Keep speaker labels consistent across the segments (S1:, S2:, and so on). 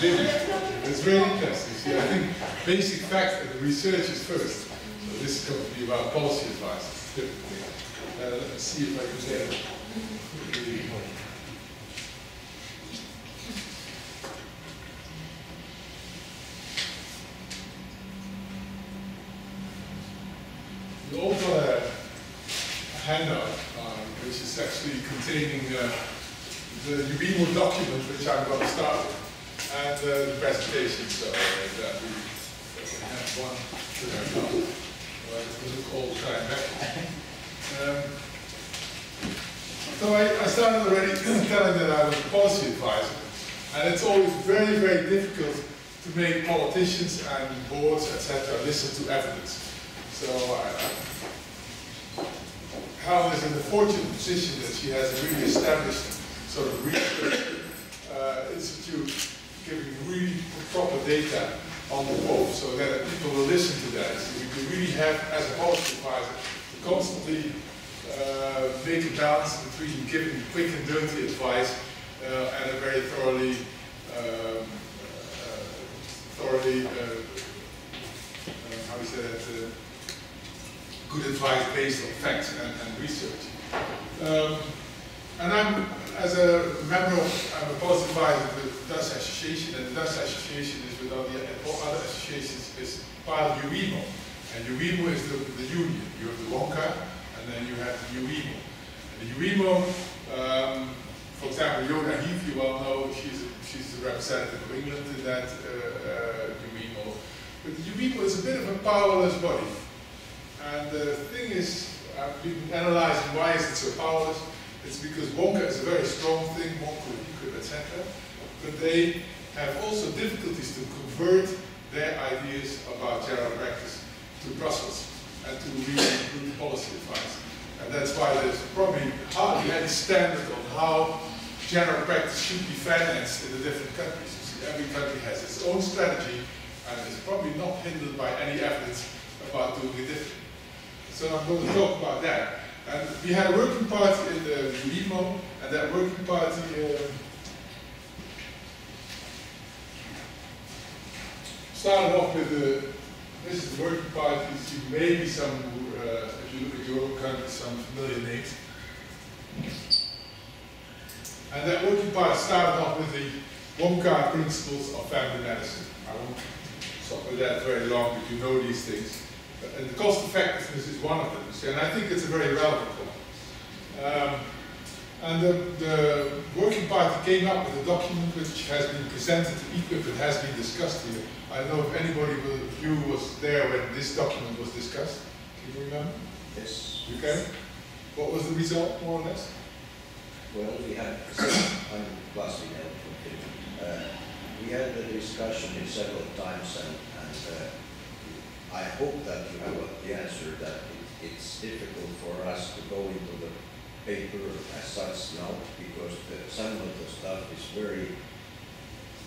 S1: living. It's very interesting. See, I think basic fact and research is first. So this is going to be about policy advice. It's a different thing. Let me see if I can get it. We all got a handout which is actually containing the EQuiP document, which I'm going to start with, and the presentation, so that we have one to have now. Well, it will look all kind of back. So I started already telling that I was a policy advisor, and it's always very, very difficult to make politicians and boards, etc., listen to evidence. So Helen is in the fortunate position that she has a really established sort of research institute giving really proper data on the QoF, so that people will listen to that. So we can really have, as a policy advisor, to constantly make a balance between giving quick and dirty advice and a very thoroughly how do you say that, good advice based on facts and research. And I'm, as a member of, I'm a policy advisor with the Dutch Association, and the Dutch Association is with other associations, is part of UIMO. And UIMO is the union. You have the WONCA, and then you have the UIMO. And the UIMO, for example, Yoga Heath, you well know, she's the representative of England in that UIMO. But the UIMO is a bit of a powerless body. And the thing is, I've been analyzing why is it so powerless. It's because WONCA is a very strong thing, WONCA, EQuiP, etc. But they have also difficulties to convert their ideas about general practice to Brussels and to really good policy advice. And that's why there's probably hardly any standard on how general practice should be financed in the different countries. You see, every country has its own strategy, and it's probably not hindered by any evidence about doing it differently. So I'm going to talk about that. And we had a working party in the UIMO, and that working party started off with this is the working party. You see maybe some, if you look at your own country, some familiar names. And that working party started off with the WONCA principles of family medicine. I won't stop with that very long, but you know these things. And the cost effectiveness is one of them, and I think it's a very relevant one. And the working party came up with a document which has been presented to EQuiP and has been discussed here. I don't know if anybody of you was there when this document was discussed. Can you remember?
S2: Yes.
S1: You can? What was the result, more or less?
S2: Well, we had we had the discussion several times, and I hope that you have the answer that it's difficult for us to go into the paper as such now, because some of the stuff is very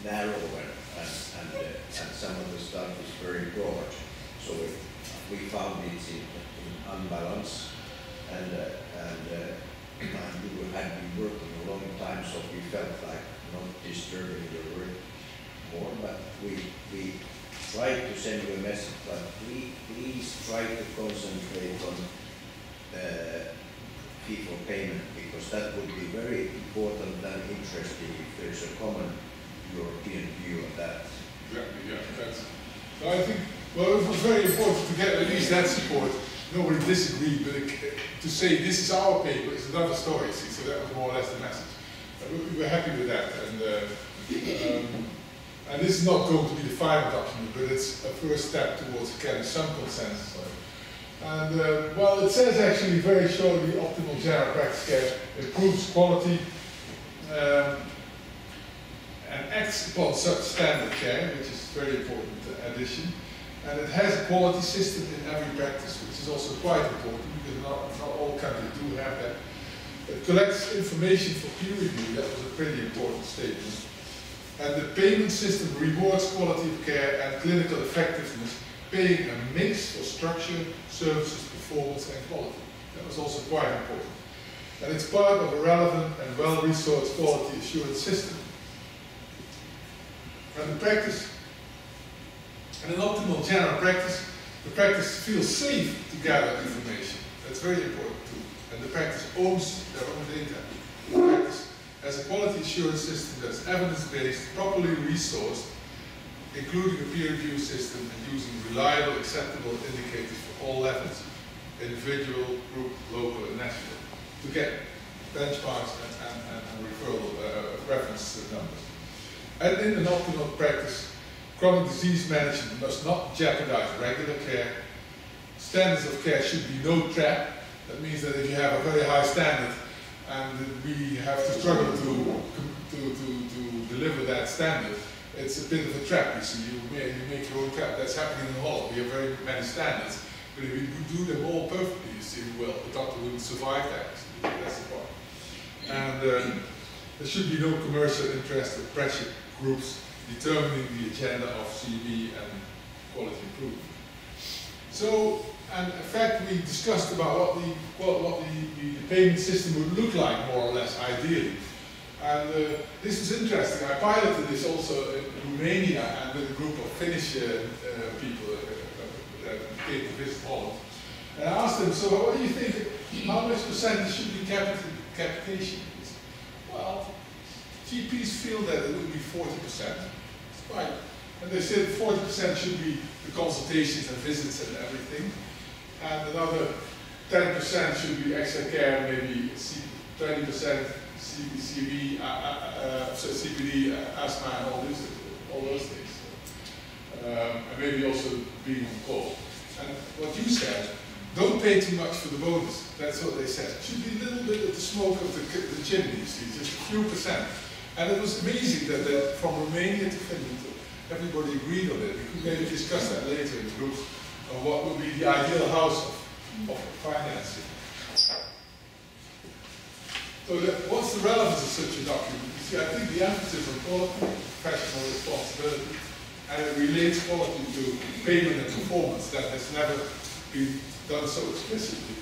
S2: narrow and some of the stuff is very broad. So we found it in unbalance, and you had been working a long time, so we felt like not disturbing your work more, but we tried to send you a message, but please try to concentrate on fee for payment, because that would be very important and interesting if there's a common European view of that.
S1: Exactly, yeah. So I think, well, it was very important to get at least that support. Nobody disagreed, but to say this is our paper is another story, see, so that was more or less the message. We were happy with that, and this is not going to be the final document, but it's a first step towards getting some consensus on it. And well, it says actually very shortly, optimal general practice care improves quality and acts upon such standard care, which is a very important addition. And it has a quality system in every practice, which is also quite important, because not all countries do have that. It collects information for peer review, that was a pretty important statement. And the payment system rewards quality of care and clinical effectiveness, paying a mix of structure, services, performance and quality. That was also quite important. And it's part of a relevant and well-resourced quality assurance system. And the practice, and an optimal general practice, the practice feels safe to gather information. That's very important too. And the practice owns their own data. The practice has a quality assurance system that's evidence-based, properly resourced, including a peer review system and using reliable, acceptable indicators for all levels, individual, group, local, and national, to get benchmarks and referral reference numbers. And in an optimal practice, chronic disease management must not jeopardize regular care. Standards of care should be no trap. That means that if you have a very high standard and we have to struggle to deliver that standard, it's a bit of a trap. You see, you make your own trap. That's happening in Holland. We have very many standards, but if you do them all perfectly, you see, well, the doctor wouldn't survive that. That's the problem. And there should be no commercial interest or pressure groups determining the agenda of CB and quality improvement. So, and in fact, we discussed about what the payment system would look like, more or less, ideally. And this is interesting. I piloted this also in Romania and with a group of Finnish people that came to visit Holland. And I asked them, so what do you think, how much percentage should be capitation? Well, GPs feel that it would be 40%. Right. And they said 40% should be the consultations and visits and everything. And another 10% should be extra care, maybe 20% CBD, CPD, asthma, and all those things. And maybe also being on call. And what you said, don't pay too much for the bonus. That's what they said. It should be a little bit of the smoke of the chimney, you see, just a few percent. And it was amazing that from Romania to Finland, everybody agreed on it. We could maybe discuss that later in the group on what would be the ideal house of financing. So what's the relevance of such a document? You see, I think the emphasis on quality, professional responsibility, and it relates quality to payment and performance that has never been done so explicitly.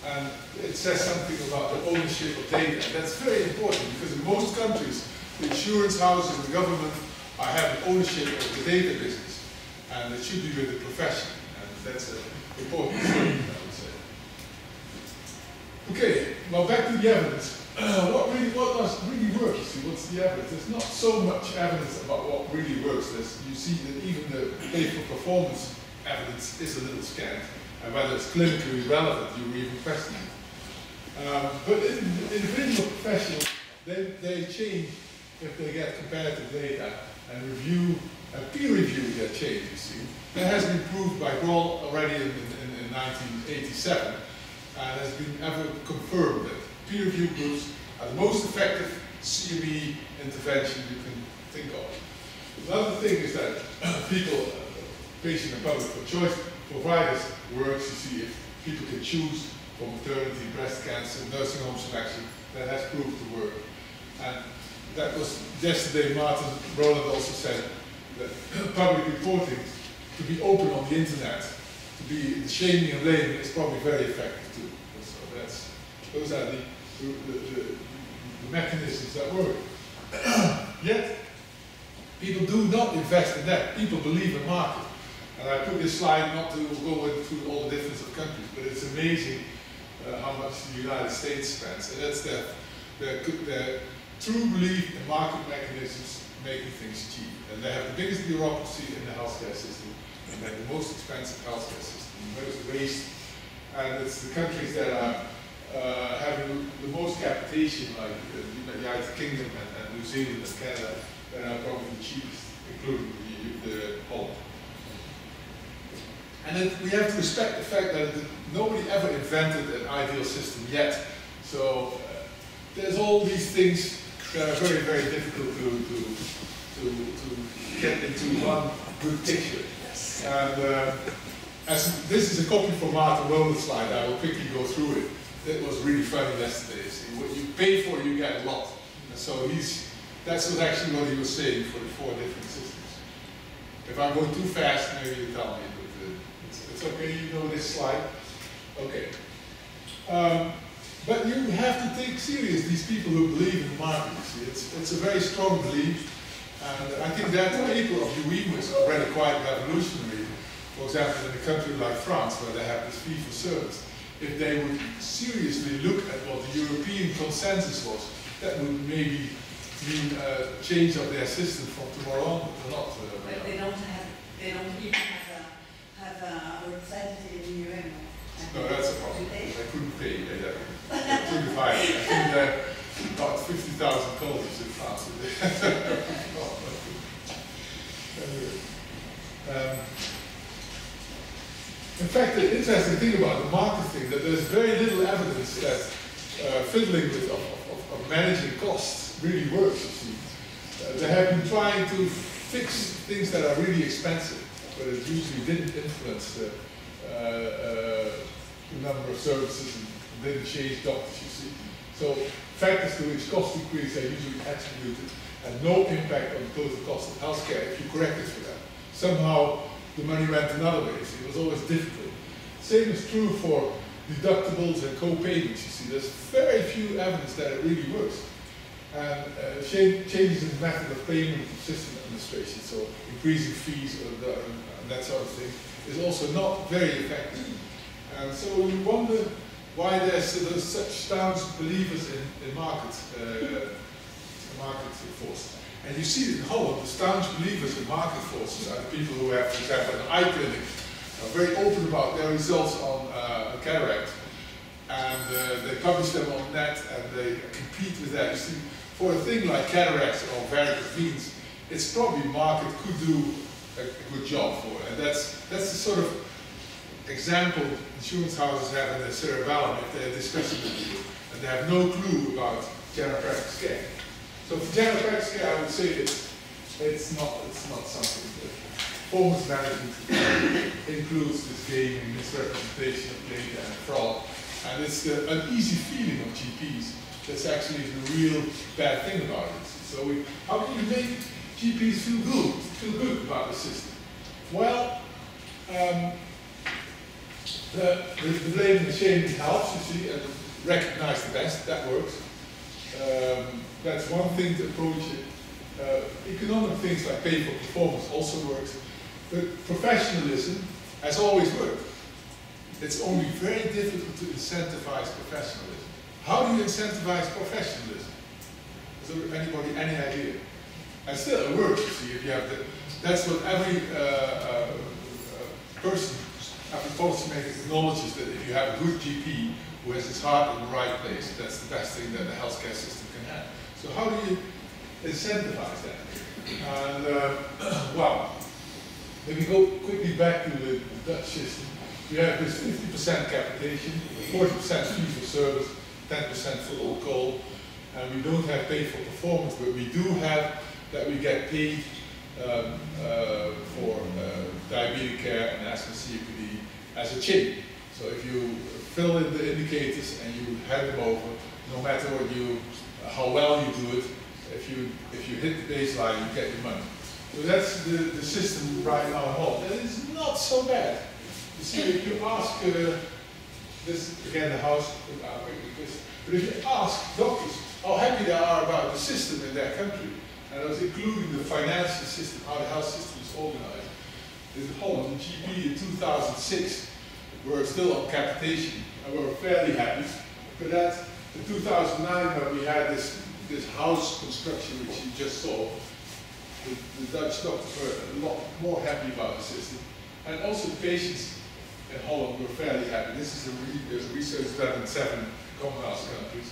S1: And it says something about the ownership of data. And that's very important because in most countries, the insurance houses and the government are having ownership of the data business. And it should be with the profession. And that's an important thing, I would say. Okay, well, back to the evidence. What does really work? You see, what's the evidence? There's not so much evidence about what really works. You see that even the pay-for-performance evidence is a little scant. And whether it's clinically relevant, you even question it. But individual professionals, they change if they get comparative data and review, peer review their change, you see. That has been proved by Grohl already in 1987, and has been ever confirmed that peer review groups are the most effective CME intervention you can think of. Another thing is that people, patient and public choice providers works, you see, if people can choose for maternity, breast cancer, nursing home selection, that has proved to work. And that was yesterday, Martin Roland also said that public reporting, to be open on the internet, to be the shaming and blaming is probably very effective too. So those are the mechanisms that work. Yet, people do not invest in that. People believe in market. And I put this slide not to go into all the difference of countries, but it's amazing how much the United States spends. And that's their true belief in market mechanisms making things cheap. And they have the biggest bureaucracy in the healthcare system, and they have the most expensive healthcare system, the most waste. And it's the countries that are having the most capitation, like the United Kingdom and New Zealand and Canada, that are probably the cheapest, including the Holland. And we have to respect the fact that nobody ever invented an ideal system yet. So there's all these things that are very, very difficult to get into one good picture. Yes. And as this is a copy from Martin Roland's slide, I will quickly go through it. It was really funny yesterday. See, what you pay for, you get a lot. And so that's actually what he was saying for the 4 different systems. If I go too fast, maybe you tell me. It's okay, you know this slide. Okay. But you have to take serious these people who believe in the market. See, it's a very strong belief, And I think that paper of EQuiP was already quite revolutionary. For example, in a country like France, where they have this fee for service, if they would seriously look at what the European consensus was, that would maybe mean a change of their system from tomorrow on, but not.
S3: But they don't even have a representative in the UN.
S1: No, that's a problem. They couldn't pay. They couldn't hire. I think there are about 50,000 colleges in France. In fact, the interesting thing about the market thing that there's very little evidence that fiddling with of managing costs really works. You see, they have been trying to fix things that are really expensive, but it usually didn't influence the number of services and didn't change doctors. You see, so factors to which cost increase are usually attributed and no impact on the total cost of healthcare if you correct it for that. Somehow the money went another way. So it was always difficult. Same is true for deductibles and co-payments. You see, there's very few evidence that it really works. And changes in the method of payment system administration, so increasing fees and that sort of thing, is also not very effective. And so you wonder why there's such staunch believers in market force. And you see in Holland, the staunch believers in market forces are the people who have, for example, an eye clinic, are very open about their results on cataract. And they publish them on the net and they compete with that. You see, for a thing like cataracts or varicose veins, it's probably market could do a good job for it. And that's the sort of example insurance houses have in their cerebellum if they're discussing with you and they have no clue about general practice care. So for general practice care, I would say it's not something that performance management includes this game and misrepresentation of data and fraud. And it's the uneasy feeling of GPs that's actually the real bad thing about it. So how can you make GPs feel good about the system? Well, the blame and shame helps, you see, and recognize the best, that works. That's one thing to approach it. Economic things like pay for performance also works, but professionalism has always worked. It's only very difficult to incentivize professionalism. How do you incentivize professionalism? Is there anybody any idea? And still it works, you see, if you have that's what every person, every policymaker acknowledges, that if you have a good GP who has his heart in the right place, that's the best thing that the healthcare system can have. So how do you incentivize that? And well, if we go quickly back to the Dutch system, we have this 50% capitation, 40% fee for service, 10% for all call, and we don't have pay for performance, but we do have that we get paid for diabetic care and asthma COPD as a chain. So if you fill in the indicators and you hand them over, no matter how well you do it, if you hit the baseline, you get your money. So that's the system right now in Holland. That is not so bad. You see, if you ask this again, the house, but if you ask doctors how happy they are about the system in their country, and I was including the financial system, how the health system is organized, in Holland, the GP in 2006 were still on capitation and were fairly happy. But that in 2009, when we had this house construction which you just saw, the Dutch doctors were a lot more happy about the system, and also the patients in Holland were fairly happy. This is a research done in 7 Commonwealth countries,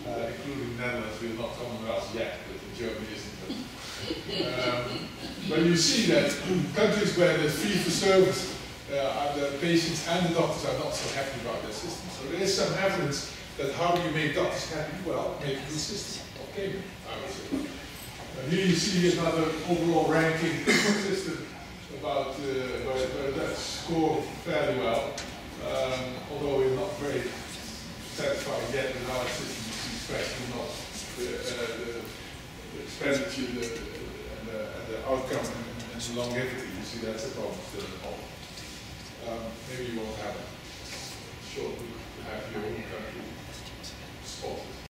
S1: including the Netherlands. We're not Commonwealth yet, but Germany isn't. But you see that countries where there's fee for service, the patients and the doctors are not so happy about their system. So there is some evidence that how do you make doctors happy? Well, make a good system of payment, I would say. Here you see another overall ranking system about where that score fairly well, although we're not very satisfied yet with our system, especially not the expenditure and the outcome and the longevity. You see, that's a problem still in Holland. Maybe you won't have it. Sure, we have your own country spotted.